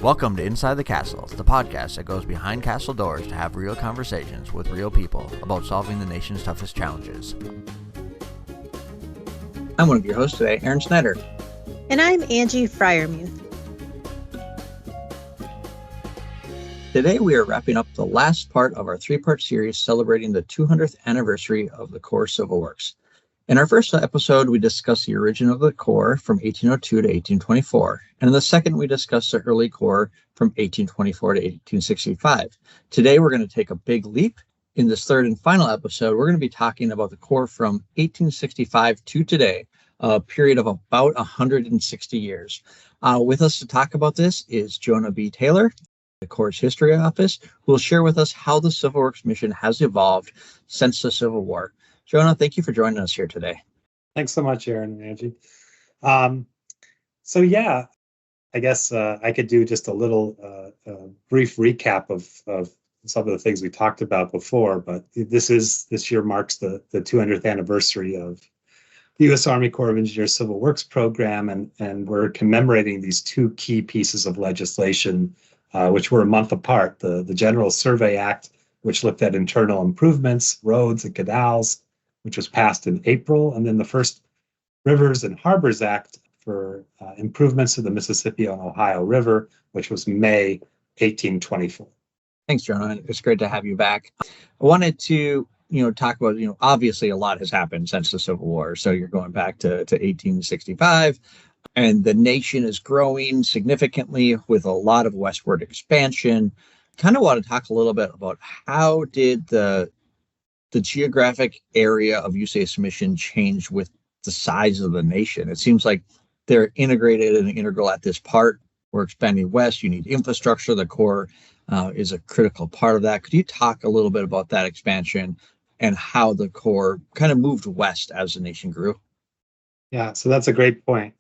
Welcome to Inside the Castle, the podcast that goes behind castle doors to have real conversations with real people about solving the nation's toughest challenges. I'm one of your hosts today, Aaron Snyder. And I'm Angie Fryermuth. Today we are wrapping up the last part of our three-part series celebrating the 200th anniversary of the Corps Civil Works. In our first episode, we discussed the origin of the Corps from 1802 to 1824. And in the second, we discussed the early Corps from 1824 to 1865. Today, we're going to take a big leap. In this third and final episode, we're going to be talking about the Corps from 1865 to today, a period of about 160 years. With us to talk about this is Jonah Bea-Taylor, the Corps' History Office, who will share with us how the Civil Works mission has evolved since the Civil War. Jonah, thank you for joining us here today. Thanks so much, Aaron and Angie. I guess I could do just a little brief recap of some of the things we talked about before, but this year marks the 200th anniversary of the U.S. Army Corps of Engineers Civil Works program, and we're commemorating these two key pieces of legislation, which were a month apart. The General Survey Act, which looked at internal improvements, roads and canals, which was passed in April, and then the first Rivers and Harbors Act for improvements to the Mississippi and Ohio River, which was May 1824. Thanks, Jonah. It's great to have you back. I wanted to, talk about, obviously a lot has happened since the Civil War. So you're going back to 1865, and the nation is growing significantly with a lot of westward expansion. Kind of want to talk a little bit about how did the geographic area of USA's mission change with the size of the nation? It seems like they're integrated and integral at this part. We're expanding west. You need infrastructure. The Corps is a critical part of that. Could you talk a little bit about that expansion and how the Corps kind of moved west as the nation grew? Yeah, so that's a great point.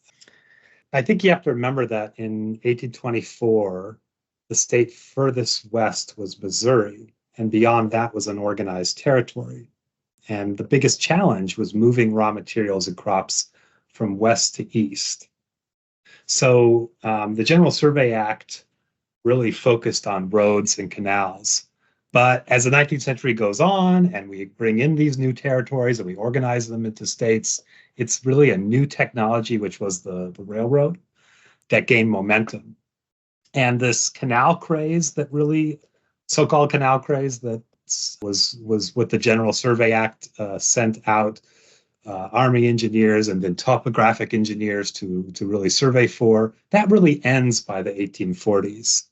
I think you have to remember that in 1824, the state furthest west was Missouri, and beyond that was unorganized territory. And the biggest challenge was moving raw materials and crops from west to east. So the General Survey Act really focused on roads and canals. But as the 19th century goes on and we bring in these new territories and we organize them into states, it's really a new technology, which was the railroad, that gained momentum. And this canal craze that really so-called canal craze that was what the General Survey Act sent out Army engineers and then topographic engineers to really survey for. That really ends by the 1840s.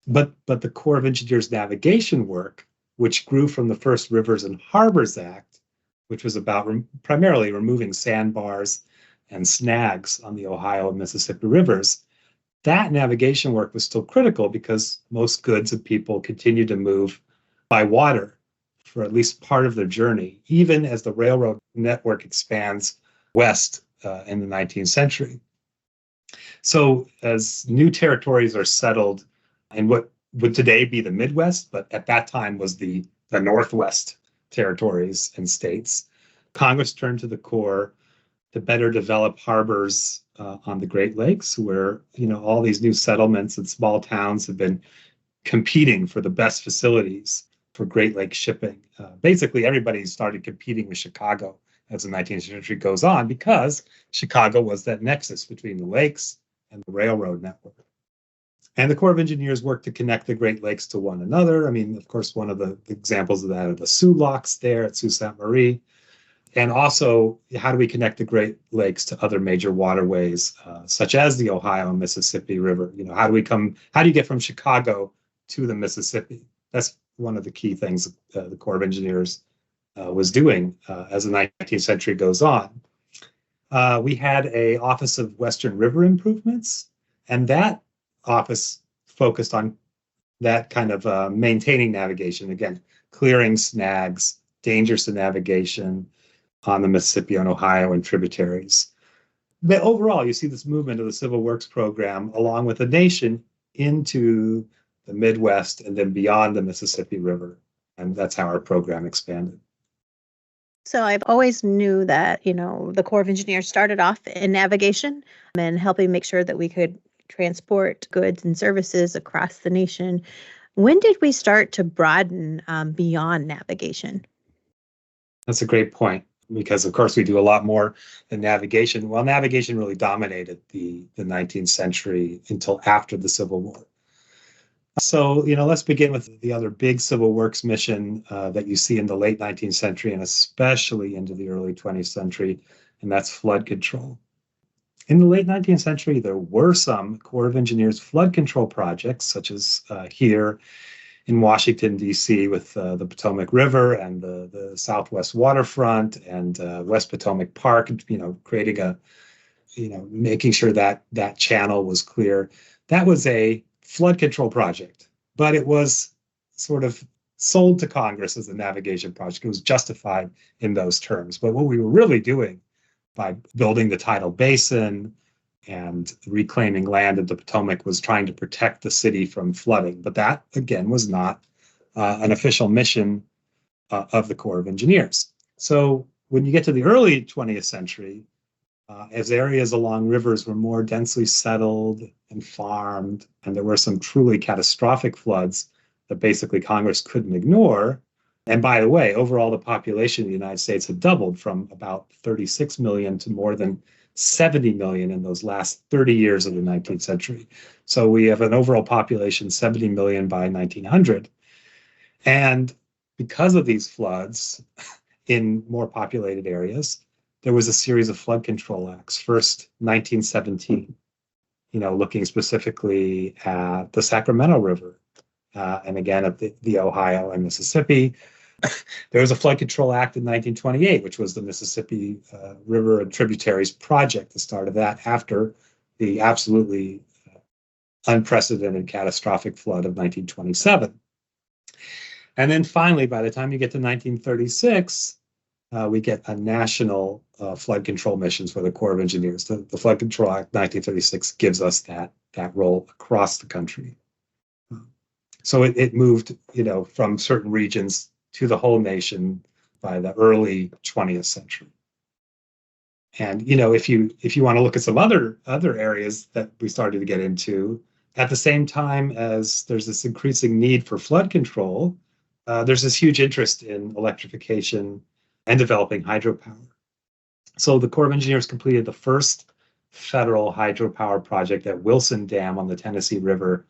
But the Corps of Engineers navigation work, which grew from the first Rivers and Harbors Act, which was about primarily removing sandbars and snags on the Ohio and Mississippi rivers, that navigation work was still critical because most goods and people continued to move by water for at least part of their journey, even as the railroad network expands west in the 19th century. So as new territories are settled in what would today be the Midwest, but at that time was the Northwest territories and states, Congress turned to the Corps to better develop harbors on the Great Lakes, where all these new settlements and small towns have been competing for the best facilities for Great Lakes shipping. Basically, everybody started competing with Chicago as the 19th century goes on because Chicago was that nexus between the lakes and the railroad network. And the Corps of Engineers worked to connect the Great Lakes to one another. I mean, of course, one of the examples of that are the Sioux locks there at Sault Ste. Marie. And also, how do we connect the Great Lakes to other major waterways, such as the Ohio and Mississippi River? How do you get from Chicago to the Mississippi? That's one of the key things the Corps of Engineers was doing as the 19th century goes on. We had an Office of Western River Improvements, and that office focused on that kind of maintaining navigation, again, clearing snags, dangers to navigation on the Mississippi and Ohio and tributaries. But overall, you see this movement of the Civil Works program along with the nation into the Midwest and then beyond the Mississippi River. And that's how our program expanded. So I've always knew that, the Corps of Engineers started off in navigation and helping make sure that we could transport goods and services across the nation. When did we start to broaden beyond navigation? That's a great point, because of course we do a lot more than navigation. Well, navigation really dominated the 19th century until after the Civil War. So, let's begin with the other big civil works mission that you see in the late 19th century and especially into the early 20th century, and that's flood control. In the late 19th century, there were some Corps of Engineers flood control projects, such as here in Washington, D.C., with the Potomac River and the Southwest waterfront and West Potomac Park, creating making sure that that channel was clear. That was a flood control project, but it was sort of sold to Congress as a navigation project. It was justified in those terms. But what we were really doing by building the tidal basin and reclaiming land at the Potomac was trying to protect the city from flooding. But that, again, was not an official mission of the Corps of Engineers. So when you get to the early 20th century, as areas along rivers were more densely settled and farmed, and there were some truly catastrophic floods that basically Congress couldn't ignore. And by the way, overall, the population of the United States had doubled from about 36 million to more than 70 million in those last 30 years of the 19th century. So we have an overall population 70 million by 1900. And because of these floods in more populated areas, there was a series of flood control acts. First, 1917, looking specifically at the Sacramento River, and again at the Ohio and Mississippi. There was a flood control act in 1928, which was the Mississippi River and Tributaries Project, the start of that after the absolutely unprecedented catastrophic flood of 1927. And then finally, by the time you get to 1936, we get a national flood control missions for the Corps of Engineers. The Flood Control Act 1936 gives us that role across the country. So it moved, from certain regions to the whole nation by the early 20th century. And if you want to look at some other areas that we started to get into, at the same time as there's this increasing need for flood control, there's this huge interest in electrification and developing hydropower. So the Corps of Engineers completed the first federal hydropower project at Wilson Dam on the Tennessee River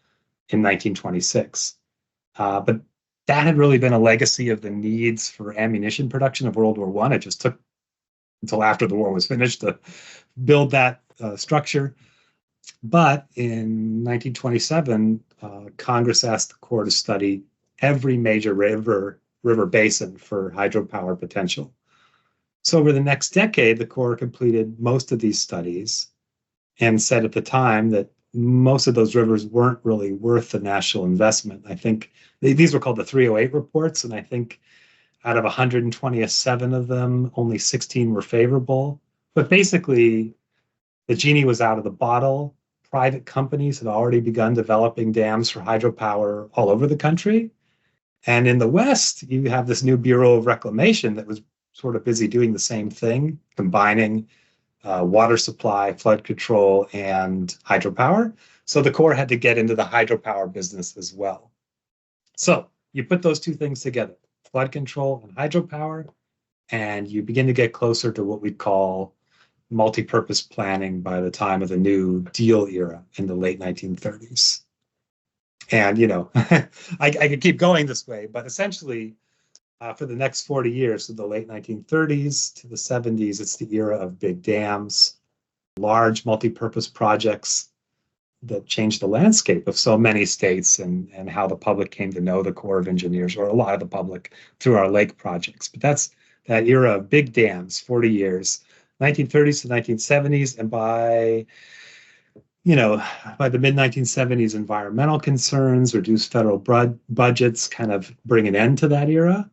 in 1926. But that had really been a legacy of the needs for ammunition production of World War I. It just took until after the war was finished to build that structure. But in 1927, Congress asked the Corps to study every major river basin for hydropower potential. So over the next decade, the Corps completed most of these studies and said at the time that most of those rivers weren't really worth the national investment. I think these were called the 308 reports, and I think out of 127 of them, only 16 were favorable. But basically, the genie was out of the bottle. Private companies had already begun developing dams for hydropower all over the country. And in the West, you have this new Bureau of Reclamation that was sort of busy doing the same thing, combining water supply, flood control, and hydropower. So the Corps had to get into the hydropower business as well. So you put those two things together, flood control and hydropower, and you begin to get closer to what we call multi-purpose planning by the time of the New Deal era in the late 1930s. And, I could keep going this way, but essentially, for the next 40 years, so the late 1930s to the 70s, it's the era of big dams, large multi-purpose projects that changed the landscape of so many states and how the public came to know the Corps of Engineers, or a lot of the public, through our lake projects. But that's that era of big dams, 40 years, 1930s to 1970s, and by the mid-1970s, environmental concerns, reduced federal budgets kind of bring an end to that era.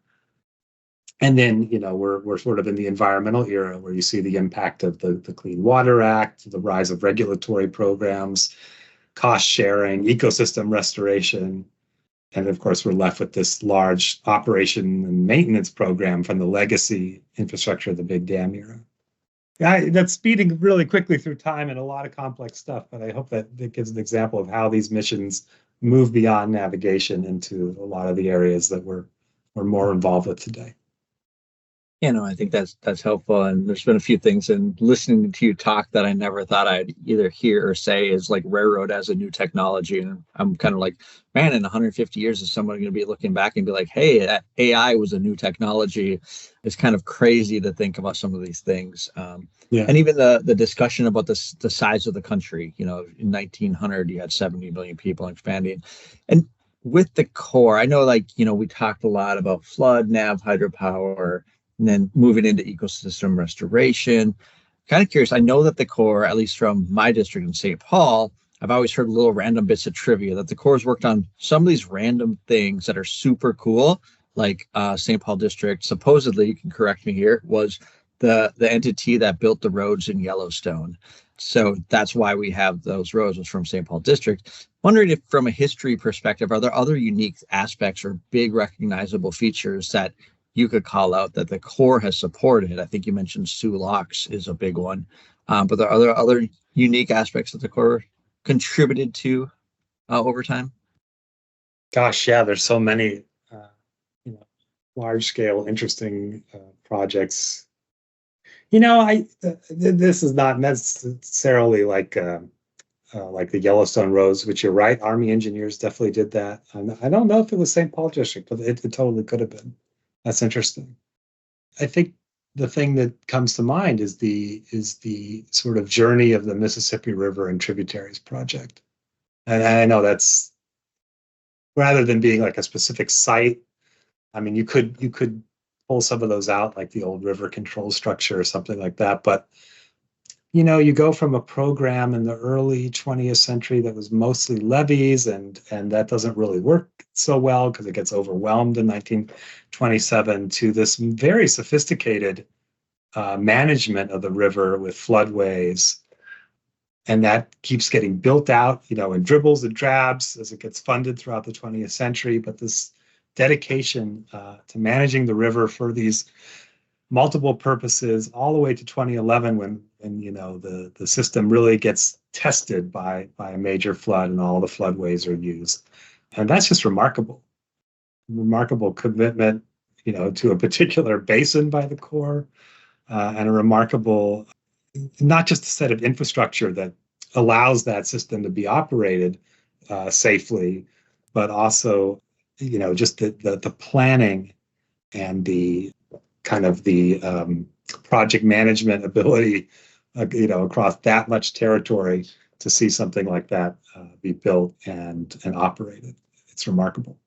And then, we're sort of in the environmental era where you see the impact of the Clean Water Act, the rise of regulatory programs, cost sharing, ecosystem restoration. And of course, we're left with this large operation and maintenance program from the legacy infrastructure of the big dam era. That's speeding really quickly through time and a lot of complex stuff, but I hope that it gives an example of how these missions move beyond navigation into a lot of the areas that we're more involved with today. I think that's helpful. And there's been a few things in listening to you talk that I never thought I'd either hear or say is like railroad as a new technology. And I'm kind of like, man, in 150 years, is someone going to be looking back and be like, hey, that AI was a new technology? It's kind of crazy to think about some of these things. Yeah. And even the discussion about the size of the country, in 1900, you had 70 million people expanding. And with the core, I know we talked a lot about flood, nav, hydropower, and then moving into ecosystem restoration. Kind of curious. I know that the Corps, at least from my district in St. Paul, I've always heard little random bits of trivia that the Corps has worked on some of these random things that are super cool. Like St. Paul district, supposedly, you can correct me here, was the entity that built the roads in Yellowstone. So that's why we have those roads, was from St. Paul district. Wondering if from a history perspective, are there other unique aspects or big recognizable features that you could call out that the Corps has supported? I think you mentioned Sioux Locks is a big one, but there are other unique aspects that the Corps contributed to over time. Gosh, yeah, there's so many, large scale, interesting projects. This is not necessarily like the Yellowstone roads, which you're right, Army engineers definitely did that. And I don't know if it was St. Paul district, but it totally could have been. That's interesting. I think the thing that comes to mind is the sort of journey of the Mississippi River and Tributaries project. And I know that's, rather than being like a specific site, I mean, you could pull some of those out, like the old river control structure or something like that. But you go from a program in the early 20th century that was mostly levees, and that doesn't really work so well because it gets overwhelmed in 1927, to this very sophisticated management of the river with floodways. And that keeps getting built out, in dribbles and drabs as it gets funded throughout the 20th century. But this dedication to managing the river for these multiple purposes all the way to 2011, when the system really gets tested by a major flood and all the floodways are used. And that's just remarkable commitment, to a particular basin by the Corps, and a remarkable, not just a set of infrastructure that allows that system to be operated safely, but also, just the planning and the kind of the project management ability, across that much territory to see something like that be built and operated. It's remarkable.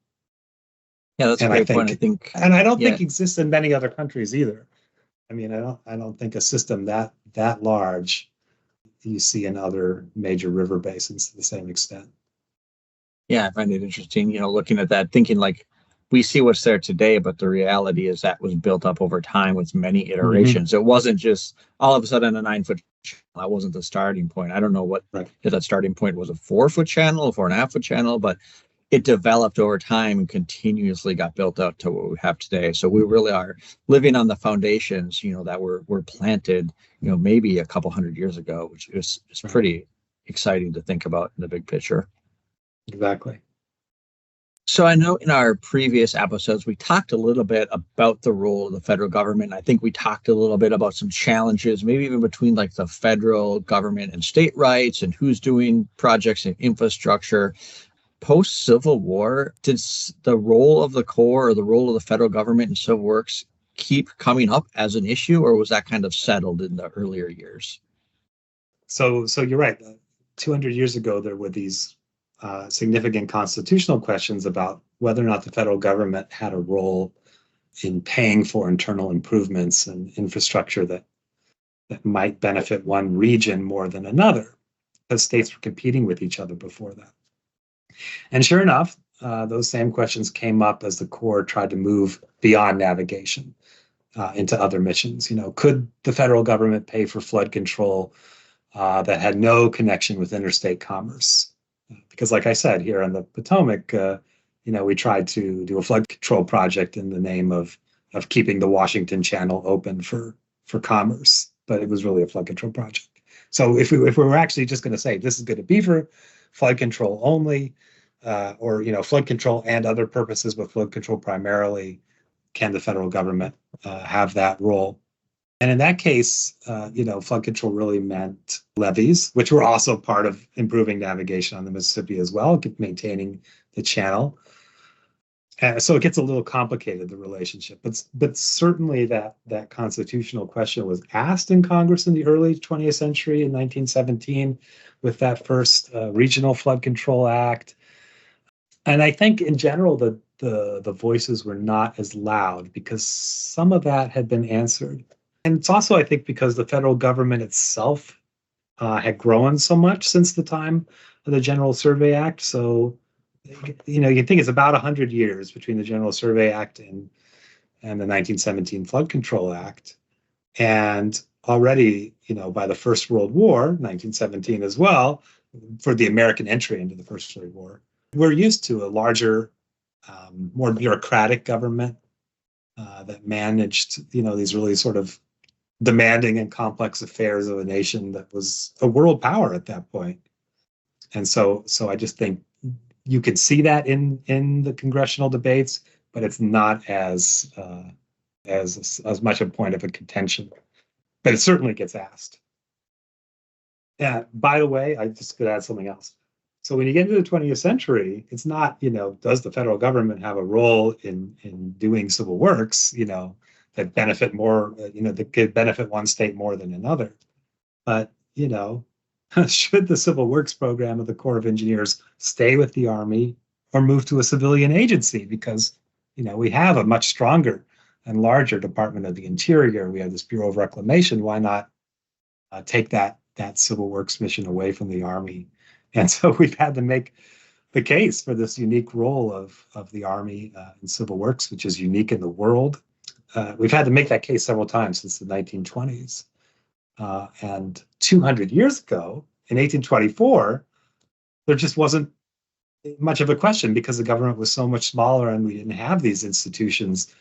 Yeah, that's a great point. I think, and I don't think exists in many other countries either. I mean, I don't think a system that large you see in other major river basins to the same extent. Yeah, I find it interesting, looking at that, thinking like we see what's there today, but the reality is that was built up over time with many iterations. Mm-hmm. It wasn't just all of a sudden a 9-foot channel. That wasn't the starting point. I don't know if that starting point was a 4-foot channel, 4.5-foot channel, but it developed over time and continuously got built out to what we have today. So we really are living on the foundations, that were planted, maybe a couple hundred years ago, which is pretty exciting to think about in the big picture. Exactly. So I know in our previous episodes, we talked a little bit about the role of the federal government. I think we talked a little bit about some challenges, maybe even between like the federal government and state rights and who's doing projects and infrastructure. Post-Civil War, did the role of the Corps or the role of the federal government in civil works keep coming up as an issue, or was that kind of settled in the earlier years? So you're right. 200 years ago, there were these significant constitutional questions about whether or not the federal government had a role in paying for internal improvements and infrastructure that might benefit one region more than another, because states were competing with each other before that. And sure enough, those same questions came up as the Corps tried to move beyond navigation into other missions. Could the federal government pay for flood control that had no connection with interstate commerce? Because like I said, here on the Potomac, we tried to do a flood control project in the name of keeping the Washington Channel open for commerce. but it was really a flood control project. So if we were actually just going to say this is going to be for flood control only, or flood control and other purposes, but flood control primarily, can the federal government have that role? And in that case, flood control really meant levees, which were also part of improving navigation on the Mississippi as well, maintaining the channel. So it gets a little complicated, the relationship. But certainly that constitutional question was asked in Congress in the early 20th century in 1917 with that first Regional Flood Control Act. And I think in general, the voices were not as loud because some of that had been answered. And it's also, I think, because the federal government itself had grown so much since the time of the General Survey Act. So, you think it's about 100 years between the General Survey Act and the 1917 Flood Control Act. And already, by the First World War, 1917 as well, for the American entry into the First World War, we're used to a larger, more bureaucratic government that managed, these really sort of demanding and complex affairs of a nation that was a world power at that point. And so I just think you can see that in the congressional debates, but it's not as much a point of a contention. But it certainly gets asked. Yeah. By the way, I just could add something else. So when you get into the 20th century, it's not, does the federal government have a role in doing civil works, that benefit more, that could benefit one state more than another. But, should the civil works program of the Corps of Engineers stay with the Army or move to a civilian agency? Because, we have a much stronger and larger Department of the Interior. We have this Bureau of Reclamation. Why not take that civil works mission away from the Army? And so we've had to make the case for this unique role of the Army in civil works, which is unique in the world. We've had to make that case several times since the 1920s. And 200 years ago, in 1824, there just wasn't much of a question because the government was so much smaller and we didn't have these institutions.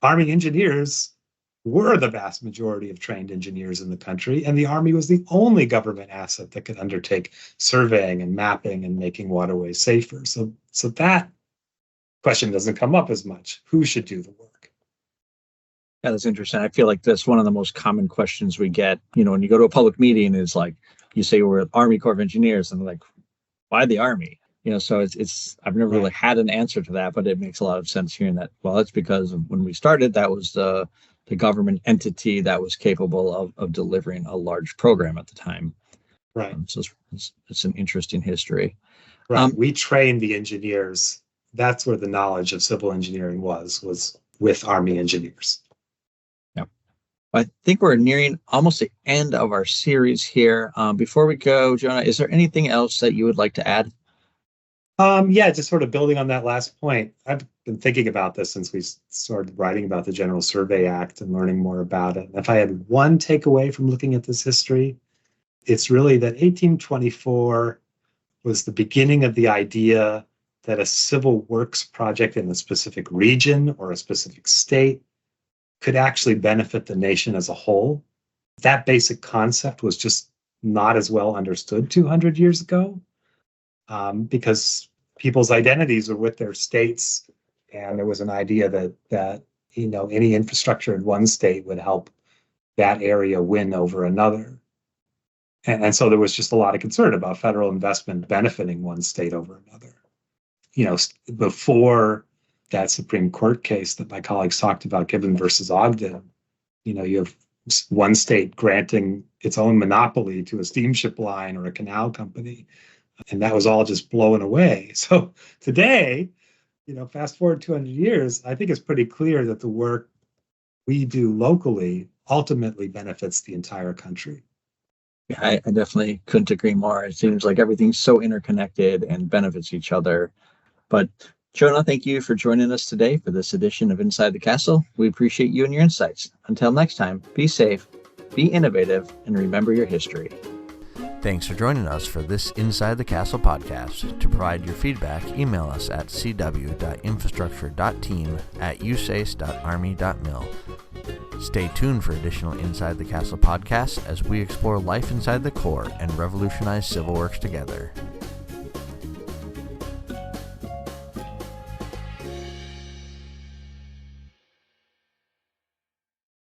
Army engineers were the vast majority of trained engineers in the country, and the Army was the only government asset that could undertake surveying and mapping and making waterways safer. So that question doesn't come up as much. Who should do the work? Yeah, that's interesting. I feel like that's one of the most common questions we get. When you go to a public meeting, it's like you say we're Army Corps of Engineers, and they're like, why the Army? So it's I've never really had an answer to that, but it makes a lot of sense hearing that. Well, it's because when we started, that was the government entity that was capable of delivering a large program at the time. Right. So it's an interesting history. Right. We trained the engineers. That's where the knowledge of civil engineering was with Army engineers. Yeah. I think we're nearing almost the end of our series here. Before we go, Jonah, is there anything else that you would like to add? Just sort of building on that last point. I've been thinking about this since we started writing about the General Survey Act and learning more about it. And if I had one takeaway from looking at this history, it's really that 1824 was the beginning of the idea that a civil works project in a specific region or a specific state could actually benefit the nation as a whole. That basic concept was just not as well understood 200 years ago. Because people's identities are with their states, and there was an idea that any infrastructure in one state would help that area win over another, and so there was just a lot of concern about federal investment benefiting one state over another. Before that Supreme Court case that my colleagues talked about, Gibbon versus Ogden, you have one state granting its own monopoly to a steamship line or a canal company. And that was all just blown away. So today, fast forward 200 years, I think it's pretty clear that the work we do locally ultimately benefits the entire country. Yeah, I definitely couldn't agree more. It seems like everything's so interconnected and benefits each other. But Jonah, thank you for joining us today for this edition of Inside the Castle. We appreciate you and your insights. Until next time, be safe, be innovative, and remember your history. Thanks for joining us for this Inside the Castle podcast. To provide your feedback, email us at cw.infrastructure.team@usace.army.mil. Stay tuned for additional Inside the Castle podcasts as we explore life inside the Corps and revolutionize civil works together.